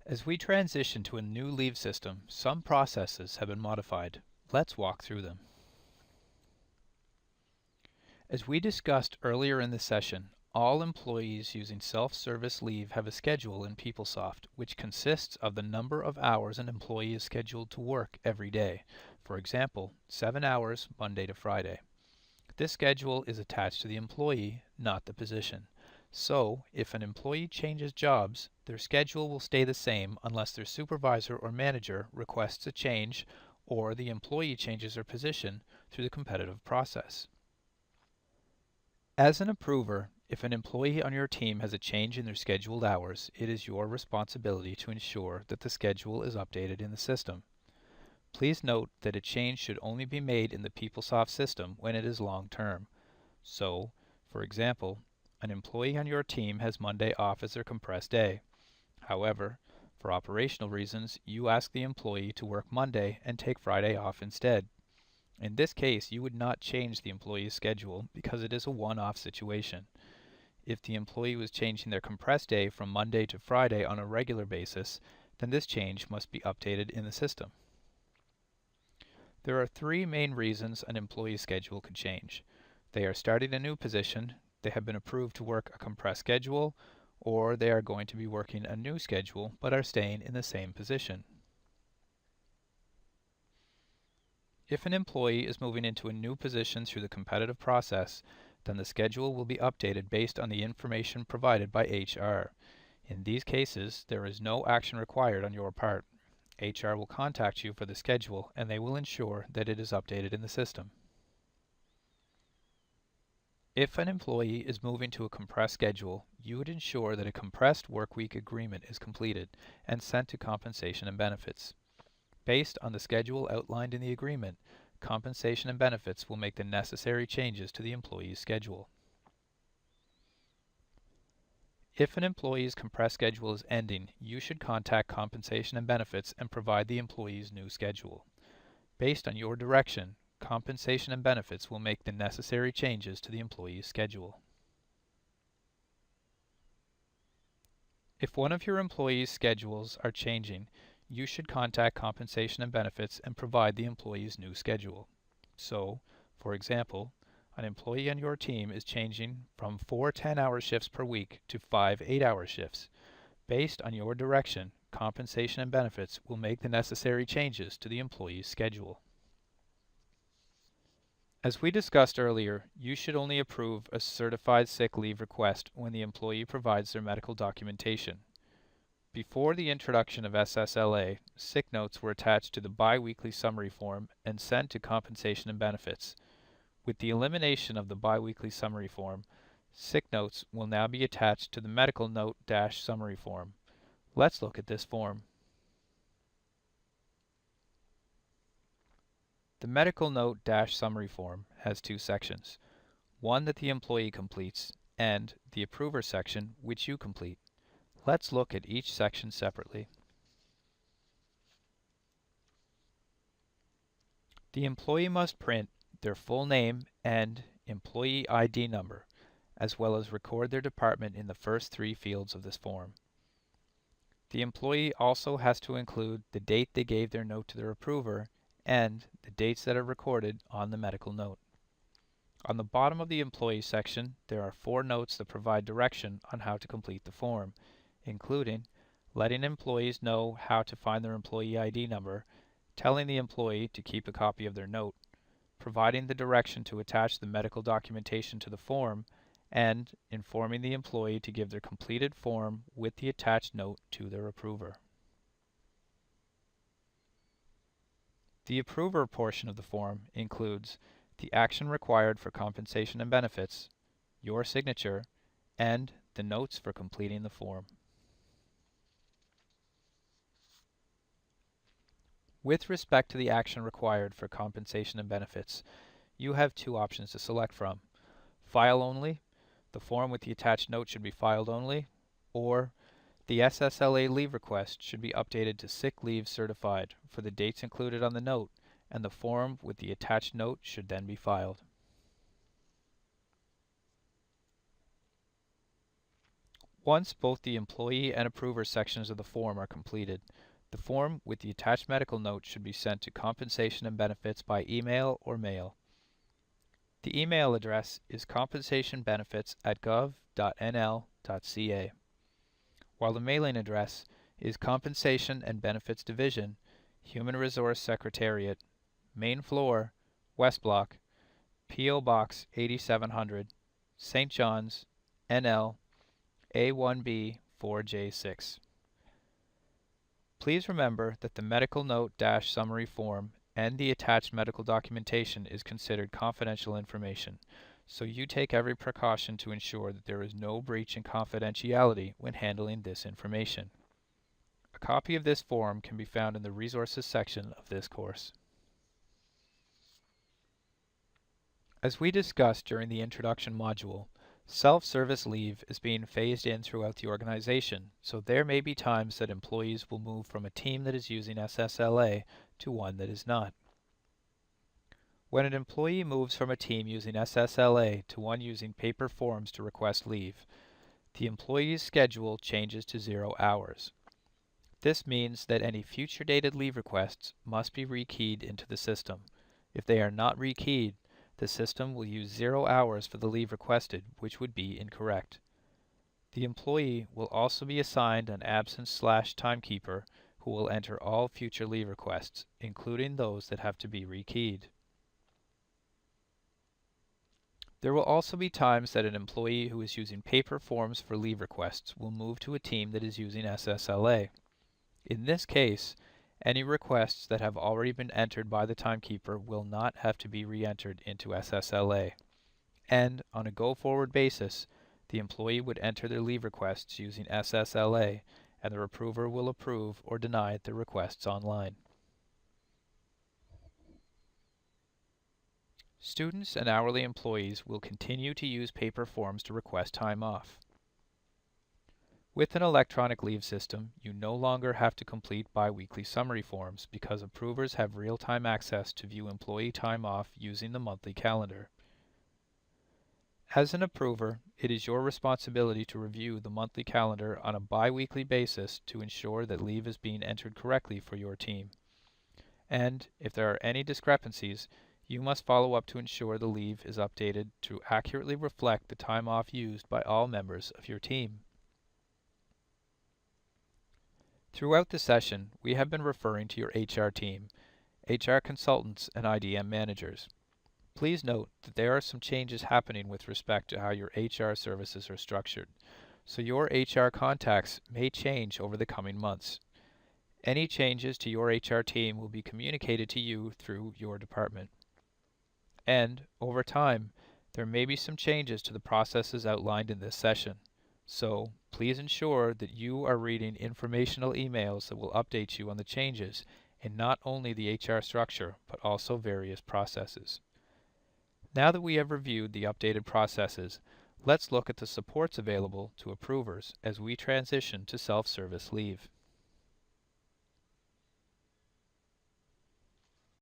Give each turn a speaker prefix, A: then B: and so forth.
A: As we transition to a new leave system, some processes have been modified. Let's walk through them. As we discussed earlier in the session, all employees using self-service leave have a schedule in PeopleSoft, which consists of the number of hours an employee is scheduled to work every day. For example, 7 hours Monday to Friday. This schedule is attached to the employee, not the position. So, if an employee changes jobs, their schedule will stay the same unless their supervisor or manager requests a change or the employee changes their position through the competitive process. As an approver, if an employee on your team has a change in their scheduled hours, it is your responsibility to ensure that the schedule is updated in the system. Please note that a change should only be made in the PeopleSoft system when it is long-term. So, for example, an employee on your team has Monday off as their compressed day. However, for operational reasons, you ask the employee to work Monday and take Friday off instead. In this case, you would not change the employee's schedule because it is a one-off situation. If the employee was changing their compressed day from Monday to Friday on a regular basis, then this change must be updated in the system. There are three main reasons an employee's schedule could change. They are starting a new position, they have been approved to work a compressed schedule, or they are going to be working a new schedule but are staying in the same position. If an employee is moving into a new position through the competitive process, then the schedule will be updated based on the information provided by HR. In these cases, there is no action required on your part. HR will contact you for the schedule and they will ensure that it is updated in the system. If an employee is moving to a compressed schedule, you would ensure that a compressed workweek agreement is completed and sent to Compensation and Benefits. Based on the schedule outlined in the agreement, Compensation and Benefits will make the necessary changes to the employee's schedule. If an employee's compressed schedule is ending, you should contact Compensation and Benefits and provide the employee's new schedule. Based on your direction, Compensation and Benefits will make the necessary changes to the employee's schedule. If one of your employee's schedules are changing, you should contact Compensation and Benefits and provide the employee's new schedule. So, for example, an employee on your team is changing from 4 10-hour shifts per week to 5 8-hour shifts. Based on your direction, Compensation and Benefits will make the necessary changes to the employee's schedule. As we discussed earlier, you should only approve a certified sick leave request when the employee provides their medical documentation. Before the introduction of SSLA, sick notes were attached to the biweekly summary form and sent to Compensation and Benefits. With the elimination of the biweekly summary form, sick notes will now be attached to the medical note-summary form. Let's look at this form. The medical note-summary form has two sections, one that the employee completes and the approver section which you complete. Let's look at each section separately. The employee must print their full name and employee ID number, as well as record their department in the first three fields of this form. The employee also has to include the date they gave their note to their approver and the dates that are recorded on the medical note. On the bottom of the employee section, there are 4 notes that provide direction on how to complete the form, including letting employees know how to find their employee ID number, telling the employee to keep a copy of their note, providing the direction to attach the medical documentation to the form, and informing the employee to give their completed form with the attached note to their approver. The approver portion of the form includes the action required for Compensation and Benefits, your signature, and the notes for completing the form. With respect to the action required for Compensation and Benefits, you have 2 options to select from. File only, the form with the attached note should be filed only, or the SSLA leave request should be updated to sick leave certified for the dates included on the note, and the form with the attached note should then be filed. Once both the employee and approver sections of the form are completed, the form with the attached medical note should be sent to Compensation and Benefits by email or mail. The email address is compensationbenefits@gov.nl.ca, while the mailing address is Compensation and Benefits Division, Human Resource Secretariat, Main Floor, West Block, P.O. Box 8700, St. John's, NL, A1B 4J6. Please remember that the medical note-summary form and the attached medical documentation is considered confidential information, so you take every precaution to ensure that there is no breach in confidentiality when handling this information. A copy of this form can be found in the Resources section of this course. As we discussed during the introduction module, self-service leave is being phased in throughout the organization, so there may be times that employees will move from a team that is using SSLA to one that is not. When an employee moves from a team using SSLA to one using paper forms to request leave, the employee's schedule changes to 0 hours. This means that any future dated leave requests must be rekeyed into the system. If they are not rekeyed, the system will use 0 hours for the leave requested, which would be incorrect. The employee will also be assigned an absence/timekeeper who will enter all future leave requests, including those that have to be rekeyed. There will also be times that an employee who is using paper forms for leave requests will move to a team that is using SSLA. In this case, any requests that have already been entered by the timekeeper will not have to be re-entered into SSLA. And, on a go-forward basis, the employee would enter their leave requests using SSLA, and the approver will approve or deny the requests online. Students and hourly employees will continue to use paper forms to request time off. With an electronic leave system, you no longer have to complete biweekly summary forms because approvers have real-time access to view employee time off using the monthly calendar. As an approver, it is your responsibility to review the monthly calendar on a biweekly basis to ensure that leave is being entered correctly for your team. And, if there are any discrepancies, you must follow up to ensure the leave is updated to accurately reflect the time off used by all members of your team. Throughout the session, we have been referring to your HR team, HR consultants, and IDM managers. Please note that there are some changes happening with respect to how your HR services are structured, so your HR contacts may change over the coming months. Any changes to your HR team will be communicated to you through your department. And, over time, there may be some changes to the processes outlined in this session. So, please ensure that you are reading informational emails that will update you on the changes in not only the HR structure, but also various processes. Now that we have reviewed the updated processes, let's look at the supports available to approvers as we transition to self-service leave.